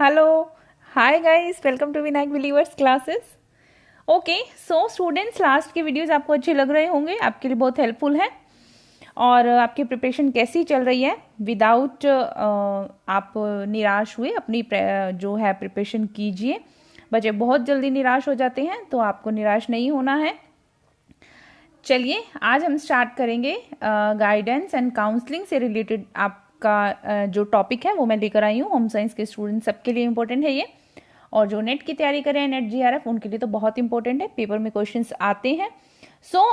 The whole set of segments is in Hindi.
Hello. Hi guys, welcome to Vinayak believers classes. Okay so students, last के वीडियोस आपको अच्छे लग रहे होंगे, आपके लिए बहुत हेल्पफुल है। और आपकी प्रिपरेशन कैसी चल रही है? विदाउट आप निराश हुए अपनी जो है प्रिपरेशन कीजिए। बच्चे बहुत जल्दी निराश हो जाते हैं, तो आपको निराश नहीं होना है। चलिए आज हम स्टार्ट करेंगे गाइडेंस एंड काउंसलिंग से रिलेटेड। आपका जो टॉपिक है वो मैं लेकर आई हूँ। होम साइंस के स्टूडेंट सबके लिए इम्पोर्टेंट है ये, और जो नेट की तैयारी करें, नेट जीआरएफ, उनके लिए तो बहुत इंपॉर्टेंट है, पेपर में क्वेश्चंस आते हैं।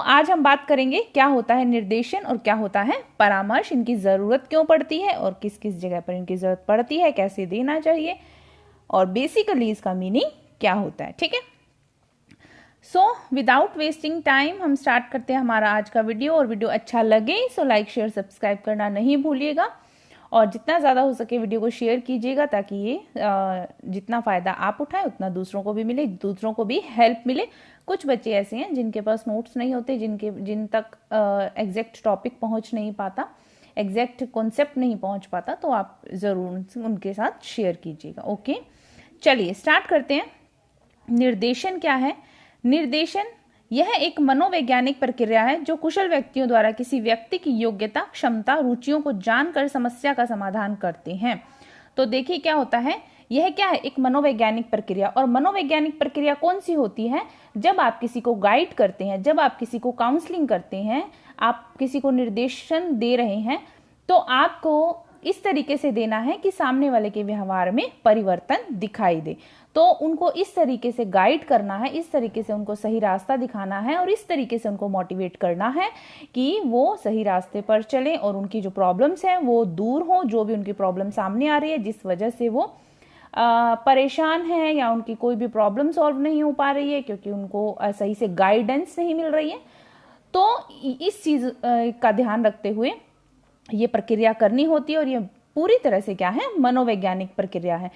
आज हम बात करेंगे क्या होता है निर्देशन और क्या होता है परामर्श, इनकी ज़रूरत क्यों पड़ती है और किस किस जगह पर इनकी ज़रूरत पड़ती है, कैसे देना चाहिए, और बेसिकली इसका मीनिंग क्या होता है। ठीक है, विदाउट वेस्टिंग टाइम हम स्टार्ट करते हैं हमारा आज का वीडियो। और वीडियो अच्छा लगे सो लाइक शेयर सब्सक्राइब करना नहीं भूलिएगा, और जितना ज़्यादा हो सके वीडियो को शेयर कीजिएगा, ताकि ये जितना फ़ायदा आप उठाएं उतना दूसरों को भी मिले, दूसरों को भी हेल्प मिले। कुछ बच्चे ऐसे हैं जिनके पास नोट्स नहीं होते, जिन तक एग्जैक्ट टॉपिक पहुंच नहीं पाता, एग्जैक्ट कॉन्सेप्ट नहीं पहुंच पाता, तो आप ज़रूर उनके साथ शेयर कीजिएगा। ओके, चलिए स्टार्ट करते हैं। निर्देशन क्या है? निर्देशन यह एक मनोवैज्ञानिक प्रक्रिया है जो कुशल व्यक्तियों द्वारा किसी व्यक्ति की योग्यता, क्षमता, रुचियों को जानकर समस्या का समाधान करते हैं। तो देखिए क्या होता है, यह क्या है, एक मनोवैज्ञानिक प्रक्रिया। और मनोवैज्ञानिक प्रक्रिया कौन सी होती है? जब आप किसी को गाइड करते हैं, जब आप किसी को काउंसलिंग करते हैं, आप किसी को निर्देशन दे रहे हैं, तो आपको इस तरीके से देना है कि सामने वाले के व्यवहार में परिवर्तन दिखाई दे। तो उनको इस तरीके से गाइड करना है, इस तरीके से उनको सही रास्ता दिखाना है, और इस तरीके से उनको मोटिवेट करना है कि वो सही रास्ते पर चलें और उनकी जो प्रॉब्लम्स हैं वो दूर हो। जो भी उनकी प्रॉब्लम सामने आ रही है, जिस वजह से वो परेशान है, या उनकी कोई भी प्रॉब्लम सॉल्व नहीं हो पा रही है क्योंकि उनको सही से गाइडेंस नहीं मिल रही है, तो इस चीज का ध्यान रखते हुए ये प्रक्रिया करनी होती है। और ये पूरी तरह से क्या है, मनोवैज्ञानिक प्रक्रिया है।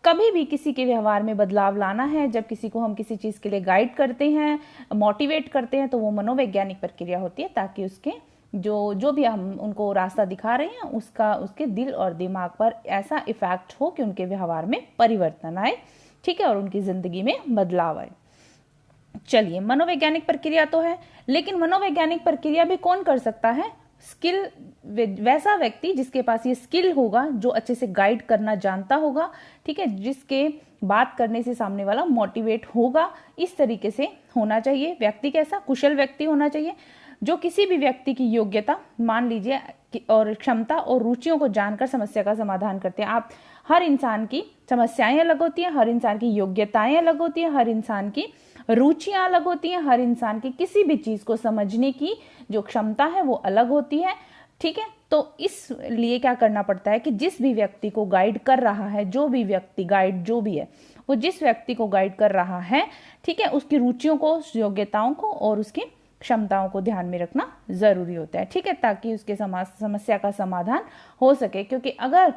कभी भी किसी के व्यवहार में बदलाव लाना है, जब किसी को हम किसी चीज़ के लिए गाइड करते हैं, मोटिवेट करते हैं, तो वो मनोवैज्ञानिक प्रक्रिया होती है, ताकि उसके जो भी हम उनको रास्ता दिखा रहे हैं उसके दिल और दिमाग पर ऐसा इफेक्ट हो कि उनके व्यवहार में परिवर्तन आए। ठीक है, और उनकी जिंदगी में बदलाव आए। चलिए, मनोवैज्ञानिक प्रक्रिया तो है, लेकिन मनोवैज्ञानिक प्रक्रिया भी कौन कर सकता है? स्किल, वैसा व्यक्ति जिसके पास ये स्किल होगा, जो अच्छे से गाइड करना जानता होगा। ठीक है, जिसके बात करने से सामने वाला मोटिवेट होगा, इस तरीके से होना चाहिए। व्यक्ति कैसा? कुशल व्यक्ति होना चाहिए, जो किसी भी व्यक्ति की योग्यता, मान लीजिए, और क्षमता और रुचियों को जानकर समस्या का समाधान करते हैं। आप, हर इंसान की समस्याएं अलग होती हैं, हर इंसान की योग्यताएं अलग होती हैं, हर इंसान की रुचियां अलग होती हैं, हर इंसान की किसी भी चीज को समझने की जो क्षमता है वो अलग होती है। ठीक है, तो इसलिए क्या करना पड़ता है कि जिस भी व्यक्ति को गाइड कर रहा है, जो भी व्यक्ति गाइड जो भी है, वो जिस व्यक्ति को गाइड कर रहा है, ठीक है, उसकी रुचियों को, योग्यताओं को और उसकी क्षमताओं को ध्यान में रखना जरूरी होता है। ठीक है, ताकि उसके समस्या का समाधान हो सके। क्योंकि अगर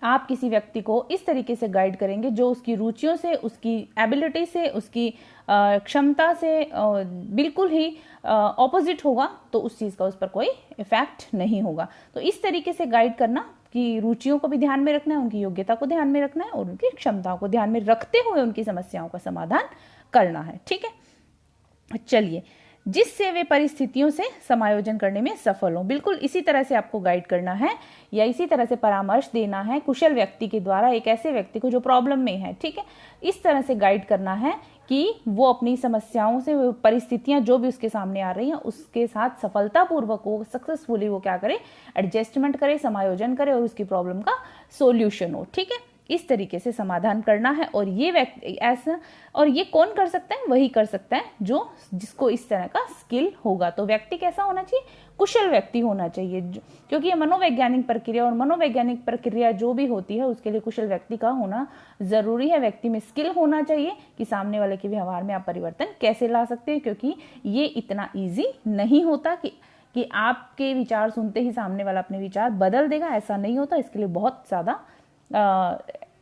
आप किसी व्यक्ति को इस तरीके से गाइड करेंगे जो उसकी रुचियों से, उसकी एबिलिटी से, उसकी क्षमता से बिल्कुल ही ऑपोजिट होगा, तो उस चीज़ का उस पर कोई इफेक्ट नहीं होगा। तो इस तरीके से गाइड करना कि रुचियों को भी ध्यान में रखना है, उनकी योग्यता को ध्यान में रखना है, और उनकी क्षमताओं को ध्यान में रखते हुए उनकी समस्याओं का समाधान करना है। ठीक है, चलिए, जिससे वे परिस्थितियों से समायोजन करने में सफल हों। बिल्कुल इसी तरह से आपको गाइड करना है, या इसी तरह से परामर्श देना है कुशल व्यक्ति के द्वारा एक ऐसे व्यक्ति को जो प्रॉब्लम में है। ठीक है, इस तरह से गाइड करना है कि वो अपनी समस्याओं से, परिस्थितियां जो भी उसके सामने आ रही हैं, उसके साथ सफलतापूर्वक वो सक्सेसफुली वो क्या करे, एडजस्टमेंट करे, समायोजन करे, और उसकी प्रॉब्लम का सोल्यूशन हो। ठीक है, इस तरीके से समाधान करना है। और ये व्यक्ति ऐसा, और ये कौन कर सकता है? वही कर सकता है जिसको इस तरह का स्किल होगा। तो व्यक्ति कैसा होना चाहिए? कुशल व्यक्ति होना चाहिए, क्योंकि ये मनोवैज्ञानिक प्रक्रिया, और मनोवैज्ञानिक प्रक्रिया जो भी होती है उसके लिए कुशल व्यक्ति का होना जरूरी है। व्यक्ति में स्किल होना चाहिए कि सामने वाले के व्यवहार में आप परिवर्तन कैसे ला सकते हैं, क्योंकि ये इतना ईजी नहीं होता कि आपके विचार सुनते ही सामने वाला अपने विचार बदल देगा। ऐसा नहीं होता। इसके लिए बहुत ज़्यादा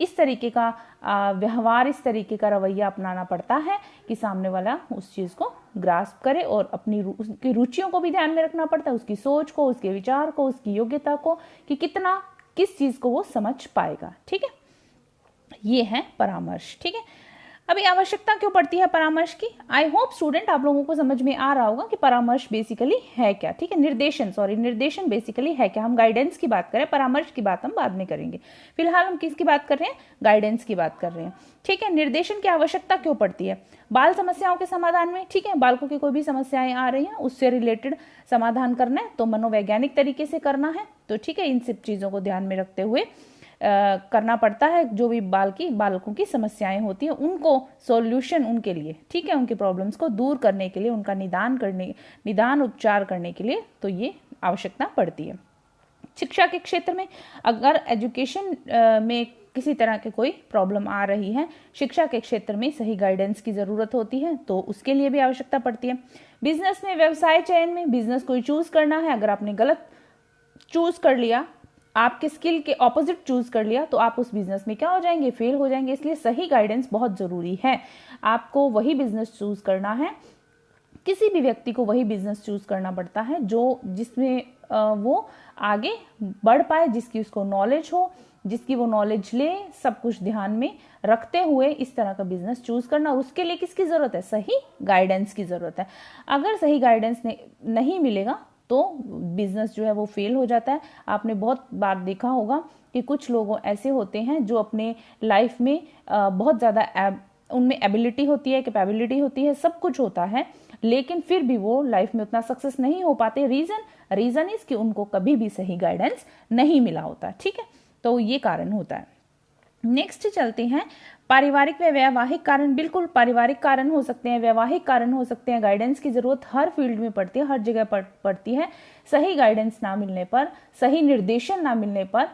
इस तरीके का व्यवहार, इस तरीके का रवैया अपनाना पड़ता है कि सामने वाला उस चीज़ को ग्रास्प करे, और उसकी रुचियों को भी ध्यान में रखना पड़ता है, उसकी सोच को, उसके विचार को, उसकी योग्यता को, कि किस चीज़ को वो समझ पाएगा। ठीक है, ये है परामर्श। ठीक है, अभी आवश्यकता क्यों पड़ती है परामर्श की? आई होप स्टूडेंट आप लोगों को समझ में आ रहा होगा कि परामर्श बेसिकली है क्या। ठीक है, निर्देशन बेसिकली है क्या। हम गाइडेंस की बात करें, परामर्श की बात हम बाद में करेंगे। फिलहाल हम किसकी बात कर रहे हैं? गाइडेंस की बात कर रहे हैं। ठीक है, निर्देशन की आवश्यकता क्यों पड़ती है? बाल समस्याओं के समाधान में। ठीक है, बालकों की कोई भी समस्याएं आ रही हैं, उससे रिलेटेड समाधान करना है तो मनोवैज्ञानिक तरीके से करना है। तो ठीक है, इन सब चीजों को ध्यान में रखते हुए करना पड़ता है। जो भी बालकों की समस्याएं होती है उनको सॉल्यूशन उनके लिए, ठीक है, उनकी प्रॉब्लम्स को दूर करने के लिए, उनका निदान उपचार करने के लिए तो ये आवश्यकता पड़ती है। शिक्षा के क्षेत्र में अगर एजुकेशन में किसी तरह के कोई प्रॉब्लम आ रही है, शिक्षा के क्षेत्र में सही गाइडेंस की जरूरत होती है तो उसके लिए भी आवश्यकता पड़ती है। बिजनेस में, व्यवसाय चयन में, बिजनेस कोई चूज करना है, अगर आपने गलत चूज कर लिया, आपके स्किल के ऑपोजिट चूज कर लिया, तो आप उस बिजनेस में क्या हो जाएंगे? फेल हो जाएंगे। इसलिए सही गाइडेंस बहुत जरूरी है। आपको वही बिजनेस चूज करना है, किसी भी व्यक्ति को वही बिजनेस चूज करना पड़ता है जिसमें वो आगे बढ़ पाए, जिसकी उसको नॉलेज हो, जिसकी वो नॉलेज ले, सब कुछ ध्यान में रखते हुए इस तरह का बिजनेस चूज करना। और उसके लिए किसकी जरूरत है? सही गाइडेंस की जरूरत है। अगर सही गाइडेंस नहीं मिलेगा तो बिजनेस जो है वो फेल हो जाता है। आपने बहुत बार देखा होगा कि कुछ लोग ऐसे होते हैं जो अपने लाइफ में बहुत ज़्यादा उनमें एबिलिटी होती है, कैपेबिलिटी होती है, सब कुछ होता है, लेकिन फिर भी वो लाइफ में उतना सक्सेस नहीं हो पाते। रीजन इज कि उनको कभी भी सही गाइडेंस नहीं मिला होता। ठीक है, तो ये कारण होता है। नेक्स्ट चलते हैं, पारिवारिक व वैवाहिक कारण। बिल्कुल, पारिवारिक कारण हो सकते हैं, वैवाहिक कारण हो सकते हैं। गाइडेंस की जरूरत हर फील्ड में पड़ती है, हर जगह पड़ती है। सही गाइडेंस ना मिलने पर, सही निर्देशन ना मिलने पर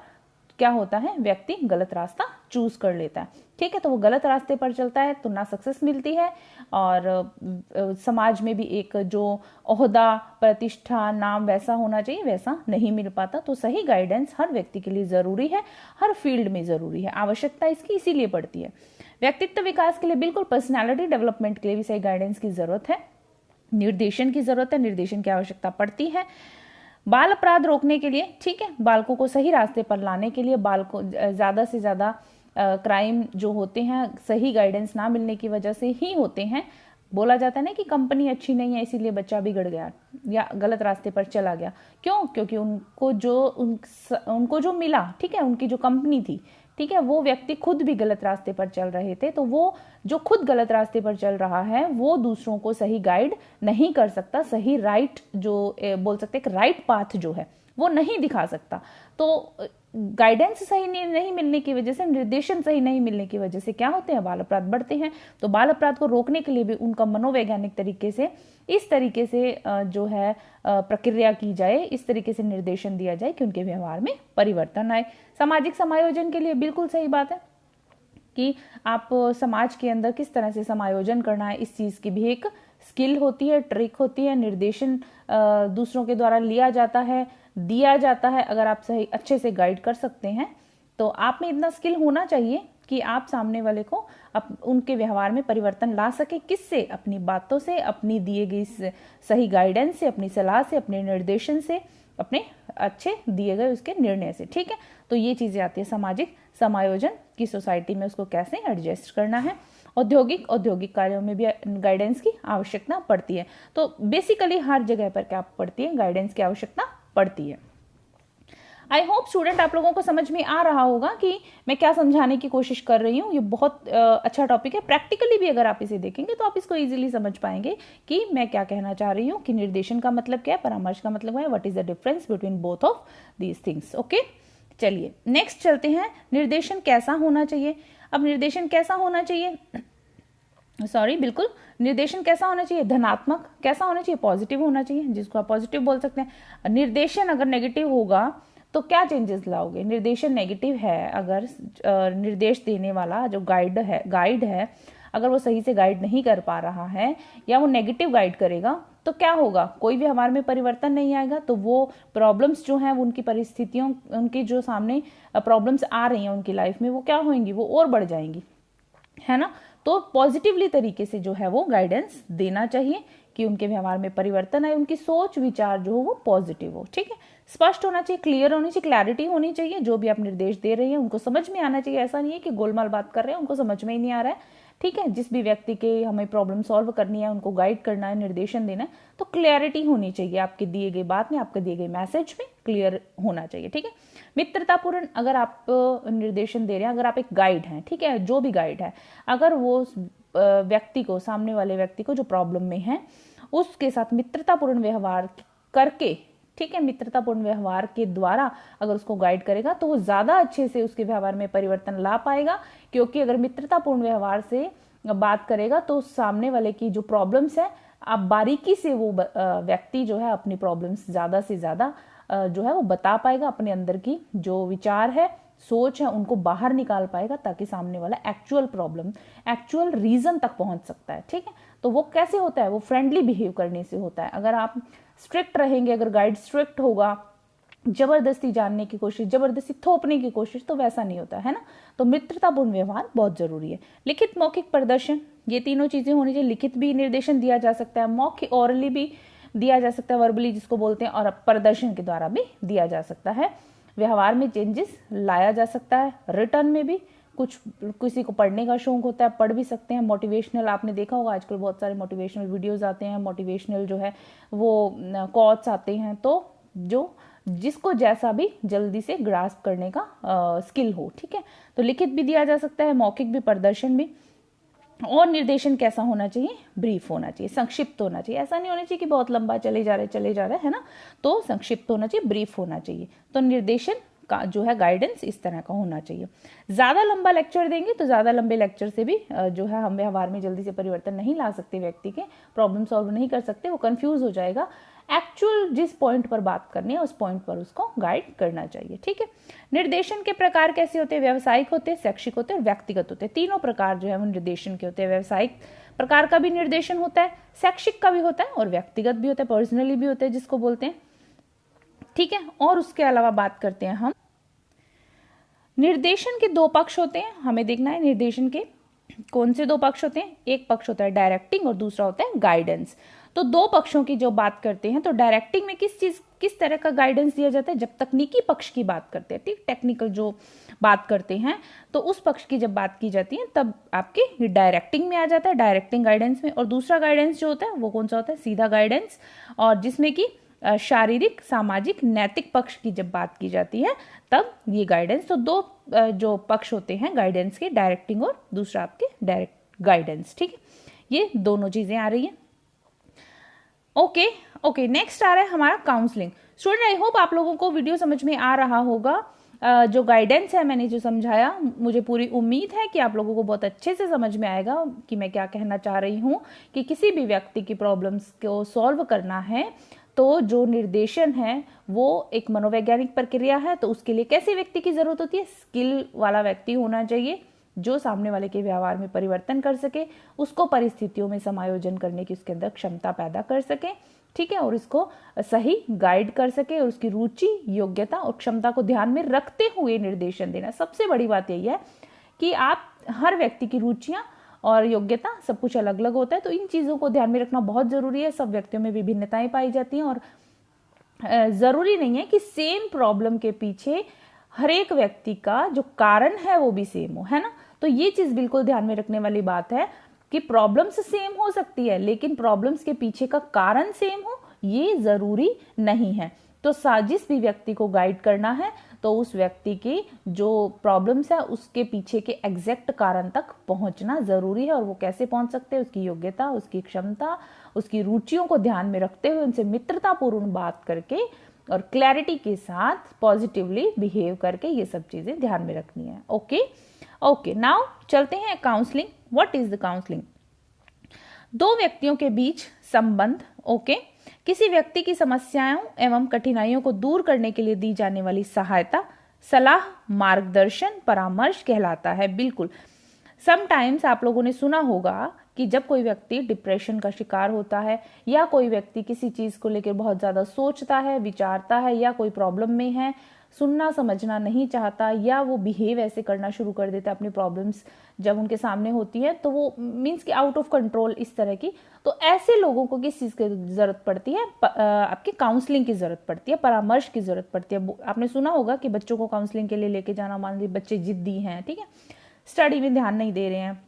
क्या होता है? व्यक्ति गलत रास्ता चूज कर लेता है। ठीक है, तो वो गलत रास्ते पर चलता है तो ना सक्सेस मिलती है, और समाज में भी एक जो ओहदा, प्रतिष्ठा, नाम वैसा होना चाहिए वैसा नहीं मिल पाता। तो सही गाइडेंस हर व्यक्ति के लिए जरूरी है, हर फील्ड में जरूरी है। आवश्यकता इसकी इसीलिए पड़ती है। व्यक्तित्व विकास के लिए, बिल्कुल पर्सनैलिटी डेवलपमेंट के लिए भी सही गाइडेंस की जरूरत है, निर्देशन की जरूरत है, निर्देशन की आवश्यकता पड़ती है। बाल अपराध रोकने के लिए, ठीक है, बालकों को सही रास्ते पर लाने के लिए, बालकों ज्यादा से ज्यादा क्राइम जो होते हैं सही गाइडेंस ना मिलने की वजह से ही होते हैं। बोला जाता है ना कि कंपनी अच्छी नहीं है इसीलिए बच्चा बिगड़ गया या गलत रास्ते पर चला गया। क्यों? क्योंकि उनको जो मिला, ठीक है, उनकी जो कंपनी थी, ठीक है, वो व्यक्ति खुद भी गलत रास्ते पर चल रहे थे। तो वो जो खुद गलत रास्ते पर चल रहा है वो दूसरों को सही गाइड नहीं कर सकता, सही राइट जो बोल सकते हैं राइट पाथ जो है वो नहीं दिखा सकता। तो गाइडेंस सही नहीं मिलने की वजह से, निर्देशन सही नहीं मिलने की वजह से क्या होते हैं? बाल अपराध बढ़ते हैं। तो बाल अपराध को रोकने के लिए भी उनका मनोवैज्ञानिक तरीके से, इस तरीके से जो है प्रक्रिया की जाए, इस तरीके से निर्देशन दिया जाए कि उनके व्यवहार में परिवर्तन आए। सामाजिक समायोजन के लिए बिल्कुल सही बात है कि आप समाज के अंदर किस तरह से समायोजन करना है, इस चीज की भी एक स्किल होती है, ट्रिक होती है। निर्देशन दूसरों के द्वारा लिया जाता है, दिया जाता है। अगर आप सही अच्छे से गाइड कर सकते हैं तो आप में इतना स्किल होना चाहिए कि आप सामने वाले को उनके व्यवहार में परिवर्तन ला सके। किससे? अपनी बातों से, अपनी दिए गई सही गाइडेंस से, अपनी सलाह से, अपने निर्देशन से, अपने अच्छे दिए गए उसके निर्णय से। ठीक है, तो ये चीजें आती है। सामाजिक समायोजन की सोसाइटी में उसको कैसे एडजस्ट करना है। औद्योगिक कार्यों में भी गाइडेंस की आवश्यकता पड़ती है। तो बेसिकली हर जगह पर क्या पड़ती है? गाइडेंस की आवश्यकता पड़ती है। आई होप स्टूडेंट आप लोगों को समझ में आ रहा होगा कि मैं क्या समझाने की कोशिश कर रही हूँ। ये बहुत अच्छा टॉपिक है। प्रैक्टिकली भी अगर आप इसे देखेंगे तो आप इसको इजीली समझ पाएंगे कि मैं क्या कहना चाह रही हूँ, कि निर्देशन का मतलब क्या है, परामर्श का मतलब है, what is the difference between both of these things. Okay, चलिए नेक्स्ट चलते हैं। निर्देशन कैसा होना चाहिए? अब निर्देशन कैसा होना चाहिए, बिल्कुल, निर्देशन कैसा होना चाहिए? धनात्मक। कैसा होना चाहिए? पॉजिटिव होना चाहिए, जिसको आप पॉजिटिव बोल सकते हैं। निर्देशन अगर नेगेटिव होगा तो क्या चेंजेस लाओगे? निर्देशन नेगेटिव है, अगर निर्देश देने वाला जो गाइड है अगर वो सही से गाइड नहीं कर पा रहा है या वो नेगेटिव गाइड करेगा तो क्या होगा? कोई भी व्यवहार में परिवर्तन नहीं आएगा। तो वो प्रॉब्लम्स जो हैं, उनकी परिस्थितियों, उनकी जो सामने प्रॉब्लम्स आ रही हैं उनकी लाइफ में, वो क्या होंगी? वो और बढ़ जाएंगी, है ना। तो पॉजिटिवली तरीके से जो है वो गाइडेंस देना चाहिए कि उनके व्यवहार में परिवर्तन आए, उनकी सोच विचार जो हो वो पॉजिटिव हो। ठीक है, स्पष्ट होना चाहिए, क्लियर होनी चाहिए, क्लैरिटी होनी चाहिए। जो भी आप निर्देश दे रहे हैं उनको समझ में आना चाहिए। ऐसा नहीं है कि गोलमाल बात कर रहे हैं, उनको समझ में ही नहीं आ रहा है। ठीक है, जिस भी व्यक्ति के हमें प्रॉब्लम सॉल्व करनी है, उनको गाइड करना है, निर्देशन देना है, तो क्लियरिटी होनी चाहिए आपके दिए गए बात में, आपके दिए गए मैसेज में क्लियर होना चाहिए। ठीक है, मित्रतापूर्ण अगर आप निर्देशन दे रहे हैं, अगर आप एक गाइड हैं, ठीक है, जो भी गाइड है, अगर वो व्यक्ति को, सामने वाले व्यक्ति को जो प्रॉब्लम में है, उसके साथ मित्रतापूर्ण व्यवहार करके, ठीक है, मित्रतापूर्ण व्यवहार के द्वारा अगर उसको गाइड करेगा तो वो ज्यादा अच्छे से उसके व्यवहार में परिवर्तन ला पाएगा। क्योंकि अगर मित्रतापूर्ण व्यवहार से बात करेगा तो सामने वाले की जो प्रॉब्लम्स है, आप बारीकी से वो व्यक्ति जो है अपनी प्रॉब्लम्स ज्यादा से ज्यादा जो है वो बता पाएगा, अपने अंदर की जो विचार है, सोच है, उनको बाहर निकाल पाएगा, ताकि सामने वाला एक्चुअल प्रॉब्लम, एक्चुअल रीजन तक पहुंच सकता है। ठीक है, तो वो कैसे होता है, वो फ्रेंडली बिहेव करने से होता है। अगर आप स्ट्रिक्ट रहेंगे, अगर गाइड स्ट्रिक्ट होगा, जबरदस्ती जानने की कोशिश, जबरदस्ती थोपने की कोशिश, तो वैसा नहीं होता है ना। तो मित्रतापूर्ण व्यवहार बहुत जरूरी है। लिखित मौखिक प्रदर्शन, ये तीनों चीजें होनी चाहिए। लिखित भी निर्देशन दिया जा सकता है, मौखिक ऑरली भी दिया जा सकता है, वर्बली जिसको बोलते हैं, और प्रदर्शन के द्वारा भी दिया जा सकता है। व्यवहार में चेंजेस लाया जा सकता है, रिटर्न में भी। कुछ किसी को पढ़ने का शौक होता है, पढ़ भी सकते हैं। मोटिवेशनल आपने देखा होगा, आजकल बहुत सारे मोटिवेशनल वीडियोस आते हैं, मोटिवेशनल जो है वो कोट्स आते हैं, तो जो जिसको जैसा भी जल्दी से ग्रास्प करने का स्किल हो। ठीक है, तो लिखित भी दिया जा सकता है, मौखिक भी, प्रदर्शन भी। और निर्देशन कैसा होना चाहिए, ब्रीफ होना चाहिए, संक्षिप्त होना चाहिए। ऐसा नहीं होना चाहिए कि बहुत लंबा चले जा रहे है ना, तो संक्षिप्त होना चाहिए, ब्रीफ होना चाहिए। तो निर्देशन का जो है गाइडेंस इस तरह का होना चाहिए। ज्यादा लंबा लेक्चर देंगे तो ज्यादा लंबे लेक्चर से भी जो है हम व्यवहार में जल्दी से परिवर्तन नहीं ला सकते, व्यक्ति के प्रॉब्लम सॉल्व नहीं कर सकते, वो कंफ्यूज हो जाएगा। एक्चुअल जिस पॉइंट पर बात करनी है उस पॉइंट पर उसको गाइड करना चाहिए। ठीक है, निर्देशन के प्रकार कैसे होते हैं, व्यावसायिक होते हैं, शैक्षिक होते हैं और व्यक्तिगत होते हैं। तीनों प्रकार जो है वो निर्देशन के होते हैं। व्यावसायिक प्रकार का भी निर्देशन होता है, शैक्षिक का भी होता है और व्यक्तिगत भी होता है, पर्सनली भी होता है जिसको बोलते हैं। ठीक है, और उसके अलावा बात करते हैं हम, निर्देशन के दो पक्ष होते हैं। हमें देखना है निर्देशन के कौन से दो पक्ष होते हैं। एक पक्ष होता है डायरेक्टिंग और दूसरा होता है गाइडेंस। तो दो पक्षों की जो बात करते हैं, तो डायरेक्टिंग में किस तरह का गाइडेंस दिया जाता है, जब तकनीकी पक्ष की बात करते हैं, ठीक, टेक्निकल जो बात करते हैं, तो उस पक्ष की जब बात की जाती है तब आपके डायरेक्टिंग में आ जाता है, डायरेक्टिंग गाइडेंस में। और दूसरा गाइडेंस जो होता है वो कौन सा होता है, सीधा गाइडेंस, और जिसमें कि शारीरिक, सामाजिक, नैतिक पक्ष की जब बात की जाती है तब ये गाइडेंस। तो दो जो पक्ष होते हैं गाइडेंस के, डायरेक्टिंग और दूसरा आपके डायरेक्ट गाइडेंस। ठीक है, ये दोनों चीजें आ रही हैं। ओके, नेक्स्ट आ रहा है हमारा काउंसलिंग। स्टूडेंट, आई होप आप लोगों को वीडियो समझ में आ रहा होगा। जो गाइडेंस है मैंने जो समझाया, मुझे पूरी उम्मीद है कि आप लोगों को बहुत अच्छे से समझ में आएगा कि मैं क्या कहना चाह रही हूँ। कि किसी भी व्यक्ति की प्रॉब्लम्स को सॉल्व करना है तो जो निर्देशन है वो एक मनोवैज्ञानिक प्रक्रिया है। तो उसके लिए कैसे व्यक्ति की जरूरत होती है, स्किल वाला व्यक्ति होना चाहिए जो सामने वाले के व्यवहार में परिवर्तन कर सके, उसको परिस्थितियों में समायोजन करने की उसके अंदर क्षमता पैदा कर सके। ठीक है, और इसको सही गाइड कर सके और उसकी रुचि, योग्यता और क्षमता को ध्यान में रखते हुए निर्देशन देना। सबसे बड़ी बात यही है कि आप हर व्यक्ति की रुचियां और योग्यता सब कुछ अलग अलग होता है, तो इन चीजों को ध्यान में रखना बहुत जरूरी है। सब व्यक्तियों में विभिन्नताएं पाई जाती हैं और जरूरी नहीं है कि सेम प्रॉब्लम के पीछे हर एक व्यक्ति का जो कारण है वो भी सेम हो, है ना। तो ये चीज बिल्कुल ध्यान में रखने वाली बात है कि प्रॉब्लम्स सेम हो सकती है लेकिन प्रॉब्लम्स के पीछे का कारण सेम हो ये जरूरी नहीं है। तो जिस भी व्यक्ति को गाइड करना है तो उस व्यक्ति की जो प्रॉब्लम्स है उसके पीछे के एग्जैक्ट कारण तक पहुंचना जरूरी है। और वो कैसे पहुंच सकते हैं, उसकी योग्यता, उसकी क्षमता, उसकी रुचियों को ध्यान में रखते हुए उनसे मित्रतापूर्ण बात करके और क्लैरिटी के साथ पॉजिटिवली बिहेव करके ये सब चीजें ध्यान में रखनी है। ओके, नाउ चलते हैं counselling. What is the counselling? दो व्यक्तियों के बीच संबंध, किसी व्यक्ति की समस्याओं एवं कठिनाइयों को दूर करने के लिए दी जाने वाली सहायता, सलाह, मार्गदर्शन, परामर्श कहलाता है। बिल्कुल, समटाइम्स आप लोगों ने सुना होगा कि जब कोई व्यक्ति डिप्रेशन का शिकार होता है या कोई व्यक्ति किसी चीज़ को लेकर बहुत ज़्यादा सोचता है, विचारता है या कोई प्रॉब्लम में है, सुनना समझना नहीं चाहता या वो बिहेव ऐसे करना शुरू कर देता है, अपनी प्रॉब्लम्स जब उनके सामने होती है तो वो मीन्स कि आउट ऑफ कंट्रोल इस तरह की, तो ऐसे लोगों को किस चीज़ की ज़रूरत पड़ती है? आपकी काउंसलिंग की ज़रूरत पड़ती है, परामर्श की ज़रूरत पड़ती है। आपने सुना होगा कि बच्चों को काउंसलिंग के लिए लेके जाना, मान लीजिए बच्चे जिद्दी हैं, ठीक है, स्टडी में ध्यान नहीं दे रहे हैं,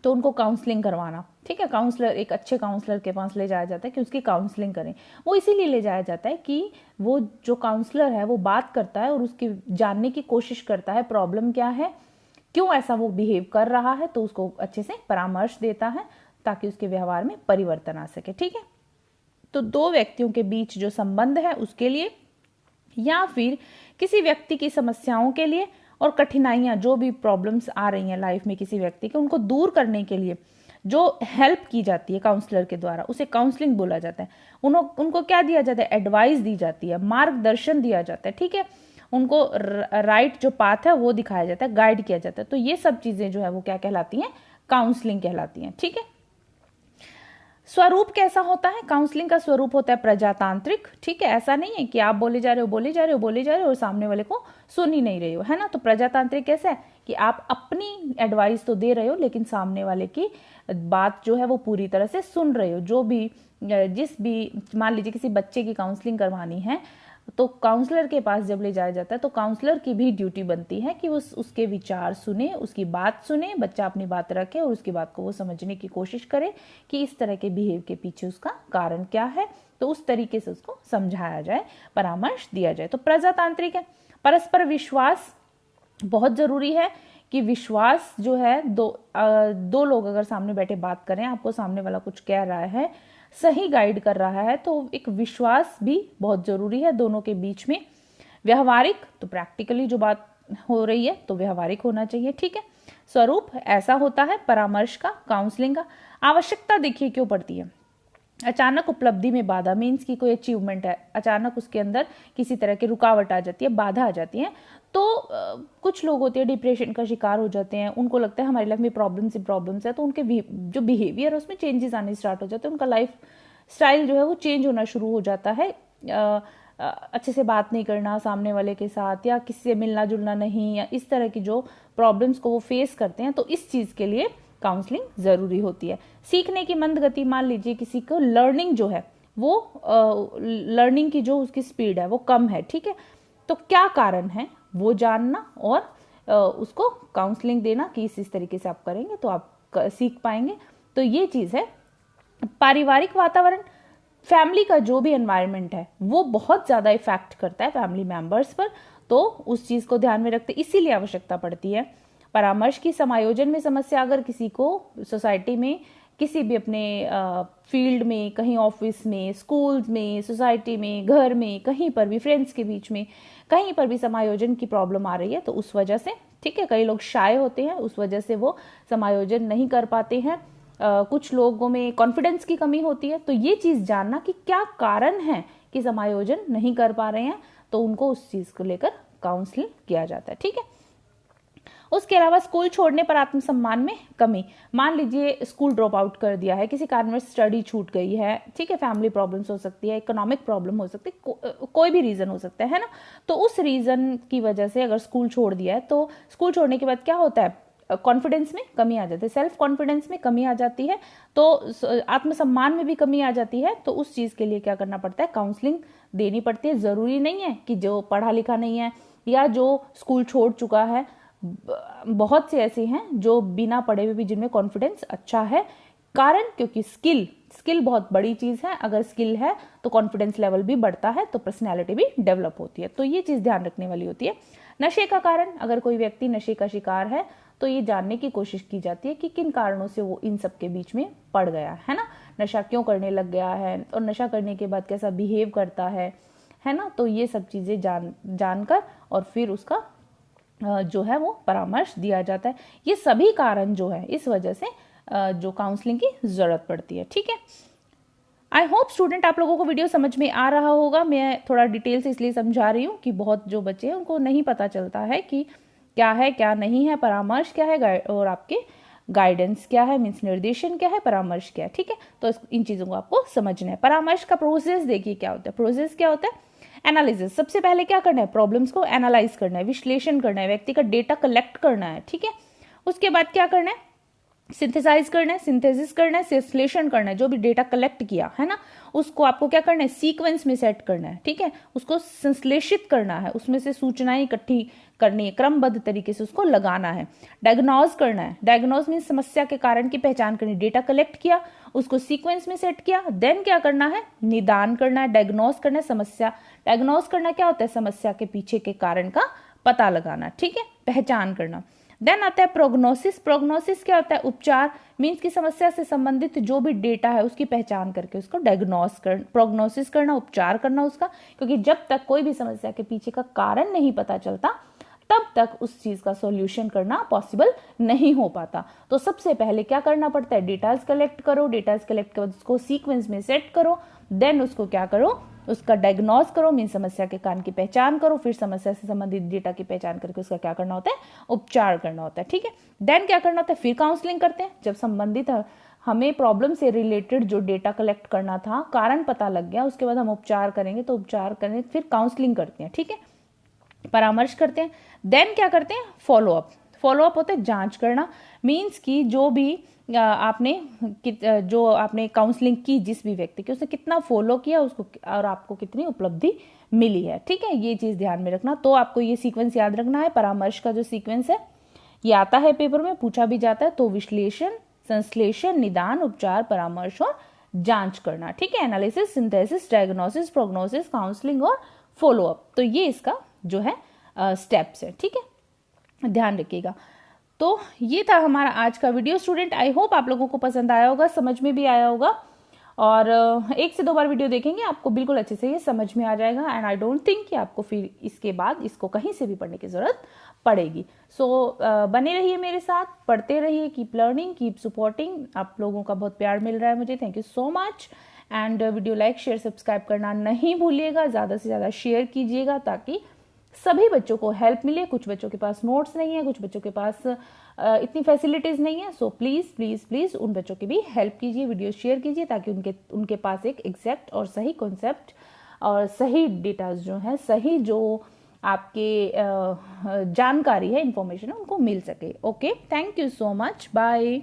तो उनको काउंसलिंग करवाना, ठीक है, काउंसलर, एक अच्छे काउंसलर के पास ले जाया जाता है कि उसकी काउंसलिंग करें। वो इसीलिए ले जाया जाता है कि वो जो काउंसलर है वो बात करता है और उसकी जानने की कोशिश करता है प्रॉब्लम क्या है, क्यों ऐसा वो बिहेव कर रहा है, तो उसको अच्छे से परामर्श देता है ताकि उसके व्यवहार में परिवर्तन आ सके, ठीक है। तो दो व्यक्तियों के बीच जो संबंध है उसके लिए, या फिर किसी व्यक्ति की समस्याओं के लिए और कठिनाइयां, जो भी प्रॉब्लम्स आ रही हैं लाइफ में किसी व्यक्ति के, उनको दूर करने के लिए जो हेल्प की जाती है काउंसलर के द्वारा, उसे काउंसलिंग बोला जाता है। उनको क्या दिया जाता है? एडवाइस दी जाती है, मार्गदर्शन दिया जाता है, ठीक है, उनको राइट जो पाथ है वो दिखाया जाता है, गाइड किया जाता है। तो ये सब चीजें जो है वो क्या कहलाती हैं? काउंसलिंग कहलाती हैं, ठीक है। स्वरूप कैसा होता है? काउंसलिंग का स्वरूप होता है प्रजातांत्रिक, ठीक है। ऐसा नहीं है कि आप बोले जा रहे हो बोले जा रहे हो बोले जा रहे हो और सामने वाले को सुन ही नहीं रहे हो, है ना। तो प्रजातांत्रिक कैसा है कि आप अपनी एडवाइस तो दे रहे हो लेकिन सामने वाले की बात जो है वो पूरी तरह से सुन रहे हो। जो भी जिस भी, मान लीजिए किसी बच्चे की काउंसलिंग करवानी है तो काउंसलर के पास जब ले जाया जाता है तो काउंसलर की भी ड्यूटी बनती है कि वो उसके विचार सुने, उसकी बात सुने, बच्चा अपनी बात रखे और उसकी बात को वो समझने की कोशिश करे कि इस तरह के बिहेव के पीछे उसका कारण क्या है, तो उस तरीके से उसको समझाया जाए, परामर्श दिया जाए। तो प्रजातांत्रिक है। परस्पर विश्वास बहुत जरूरी है कि विश्वास जो है, दो लोग अगर सामने बैठे बात करें, आपको सामने वाला कुछ कह रहा है, सही गाइड कर रहा है, तो एक विश्वास भी बहुत जरूरी है दोनों के बीच में। व्यवहारिक, तो प्रैक्टिकली जो बात हो रही है तो व्यवहारिक होना चाहिए, ठीक है। स्वरूप ऐसा होता है परामर्श का, काउंसलिंग का। आवश्यकता देखिए क्यों पड़ती है? अचानक उपलब्धि में बाधा, मीन्स की कोई अचीवमेंट है, अचानक उसके अंदर किसी तरह की रुकावट आ जाती है, बाधा आ जाती है, तो कुछ लोग होते हैं डिप्रेशन का शिकार हो जाते हैं, उनको लगता है हमारी लाइफ में प्रॉब्लम्स है, तो उनके जो बिहेवियर है उसमें चेंजेस आने स्टार्ट हो जाते हैं, उनका लाइफ स्टाइल जो है वो चेंज होना शुरू हो जाता है। अच्छे से बात नहीं करना सामने वाले के साथ, या किसी से मिलना जुलना नहीं, या इस तरह की जो प्रॉब्लम्स को वो फेस करते हैं, तो इस चीज़ के लिए काउंसलिंग जरूरी होती है। सीखने की मंद गति, मान लीजिए किसी को लर्निंग जो है वो लर्निंग की जो उसकी स्पीड है वो कम है, ठीक है, तो क्या कारण है वो जानना और उसको काउंसलिंग देना कि इस तरीके से आप करेंगे तो आप सीख पाएंगे। तो ये चीज़ है। पारिवारिक वातावरण, फैमिली का जो भी एनवायरनमेंट है वो बहुत ज़्यादा इफेक्ट करता है फैमिली मेंबर्स पर, तो उस चीज़ को ध्यान में रखते इसीलिए आवश्यकता पड़ती है। परामर्श की समायोजन में समस्या, अगर किसी को सोसाइटी में किसी भी अपने फील्ड में, कहीं ऑफिस में, स्कूल्स में, सोसाइटी में, घर में, कहीं पर भी फ्रेंड्स के बीच में कहीं पर भी समायोजन की प्रॉब्लम आ रही है तो उस वजह से, ठीक है, कई लोग शाय होते हैं, उस वजह से वो समायोजन नहीं कर पाते हैं। कुछ लोगों में कॉन्फिडेंस की कमी होती है, तो ये चीज़ जानना कि क्या कारण है कि समायोजन नहीं कर पा रहे हैं, तो उनको उस चीज़ को लेकर काउंसलिंग किया जाता है, ठीक है। उसके अलावा स्कूल छोड़ने पर आत्मसम्मान में कमी, मान लीजिए स्कूल ड्रॉप आउट कर दिया है, किसी कारण में स्टडी छूट गई है, ठीक है, फैमिली प्रॉब्लम्स हो सकती है, इकोनॉमिक प्रॉब्लम हो सकती है, कोई भी रीजन हो सकता है ना, तो उस रीजन की वजह से अगर स्कूल छोड़ दिया है तो स्कूल छोड़ने के बाद क्या होता है? कॉन्फिडेंस में कमी आ जाती है, सेल्फ कॉन्फिडेंस में कमी आ जाती है, तो आत्मसम्मान में भी कमी आ जाती है, तो उस चीज़ के लिए क्या करना पड़ता है? काउंसलिंग देनी पड़ती है। ज़रूरी नहीं है कि जो पढ़ा लिखा नहीं है या जो स्कूल छोड़ चुका है, बहुत से ऐसे हैं जो बिना पढ़े हुए भी जिनमें कॉन्फिडेंस अच्छा है, कारण क्योंकि स्किल बहुत बड़ी चीज़ है, अगर स्किल है तो कॉन्फिडेंस लेवल भी बढ़ता है, तो पर्सनैलिटी भी डेवलप होती है, तो ये चीज़ ध्यान रखने वाली होती है। नशे का कारण, अगर कोई व्यक्ति नशे का शिकार है तो ये जानने की कोशिश की जाती है कि किन कारणों से वो इन सब के बीच में पड़ गया है ना, नशा क्यों करने लग गया है और नशा करने के बाद कैसा बिहेव करता है ना, तो ये सब चीज़ें जानकर और फिर उसका जो है वो परामर्श दिया जाता है। ये सभी कारण जो है इस वजह से जो काउंसलिंग की जरूरत पड़ती है, ठीक है। आई होप स्टूडेंट आप लोगों को वीडियो समझ में आ रहा होगा। मैं थोड़ा डिटेल से इसलिए समझा रही हूँ कि बहुत जो बच्चे हैं उनको नहीं पता चलता है कि क्या है क्या नहीं है, परामर्श क्या है और आपके गाइडेंस क्या है, मीन्स निर्देशन क्या है, परामर्श क्या है। ठीक है, तो इन चीजों को आपको समझना है। परामर्श का प्रोसेस देखिए क्या होता है। प्रोसेस क्या होता है? एनालिसिस। सबसे पहले क्या करना है? प्रॉब्लम्स को एनालाइज करना है, विश्लेषण करना है, व्यक्ति का डेटा कलेक्ट करना है। ठीक है, उसके बाद क्या करना है? सिंथेसाइज करना है, सिंथेसिस करना है, संश्लेषण करना है। जो भी डेटा कलेक्ट किया है ना, उसको आपको क्या करना है? सीक्वेंस में सेट करना है। ठीक है, उसको संश्लेषित करना है, उसमें से सूचनाएं इकट्ठी करनी है, क्रमबद्ध तरीके से उसको लगाना है। डायग्नोज करना है। डायग्नोज मीन समस्या के कारण की पहचान करनी। डेटा कलेक्ट किया, उसको सीक्वेंस में सेट किया, देन क्या करना है? निदान करना है, डायग्नोज करना है समस्या। डायग्नोज करना क्या होता है? समस्या के पीछे के कारण का पता लगाना। ठीक है, पहचान करना। देन आता है प्रोग्नोसिस। प्रोग्नोसिस क्या होता है? उपचार। मीन्स की समस्या से संबंधित जो भी डेटा है उसकी पहचान करके उसको डायग्नोस कर, प्रोग्नोसिस करना, उपचार करना उसका। क्योंकि जब तक कोई भी समस्या के पीछे का कारण नहीं पता चलता तब तक उस चीज का सॉल्यूशन करना पॉसिबल नहीं हो पाता। तो सबसे पहले क्या करना पड़ता है? डेटाज कलेक्ट करो, डेटाज कलेक्ट के बाद उसको सीक्वेंस में सेट करो, देन उसको क्या करो? उसका डायग्नोज करो, मीन समस्या के कारण की पहचान करो, फिर समस्या से संबंधित डेटा की पहचान करके उसका क्या करना होता है? उपचार करना होता है। ठीक है, देन क्या करना होता है? फिर काउंसलिंग करते हैं। जब संबंधित हमें प्रॉब्लम से रिलेटेड जो डेटा कलेक्ट करना था, कारण पता लग गया, उसके बाद हम उपचार करेंगे। तो उपचार करें, फिर काउंसलिंग करते हैं। ठीक है, परामर्श करते हैं। देन क्या करते हैं? फॉलोअप। फॉलोअप होता है जांच करना। मीन्स की जो भी आपने काउंसलिंग की जिस भी व्यक्ति की, उसने कितना फॉलो किया उसको और आपको कितनी उपलब्धि मिली है। ठीक है, ये चीज ध्यान में रखना। तो आपको ये सीक्वेंस याद रखना है। परामर्श का जो सीक्वेंस है ये आता है पेपर में, पूछा भी जाता है। तो विश्लेषण, संश्लेषण, निदान, उपचार, परामर्श और जांच करना। ठीक है, analysis, synthesis, diagnosis, prognosis, counselling और फॉलोअप। तो ये इसका जो है स्टेप्स है। ठीक है, ध्यान रखिएगा। तो ये था हमारा आज का वीडियो स्टूडेंट। आई होप आप लोगों को पसंद आया होगा, समझ में भी आया होगा। और 1 से 2 बार वीडियो देखेंगे आपको बिल्कुल अच्छे से ये समझ में आ जाएगा। एंड आई डोंट थिंक कि आपको फिर इसके बाद इसको कहीं से भी पढ़ने की जरूरत पड़ेगी। सो बने रहिए मेरे साथ, पढ़ते रहिए, कीप लर्निंग, कीप सपोर्टिंग। आप लोगों का बहुत प्यार मिल रहा है मुझे, thank you so much. And video like, share, subscribe करना नहीं भूलिएगा। ज़्यादा से ज़्यादा शेयर कीजिएगा ताकि सभी बच्चों को हेल्प मिले। कुछ बच्चों के पास नोट्स नहीं है, कुछ बच्चों के पास इतनी फैसिलिटीज नहीं है। सो प्लीज प्लीज प्लीज उन बच्चों की भी हेल्प कीजिए, वीडियो शेयर कीजिए ताकि उनके पास एक एग्जैक्ट और सही कॉन्सेप्ट और सही डेटा जो है, सही जो आपके जानकारी है, इंफॉर्मेशन है, उनको मिल सके। Okay, thank you so much, bye.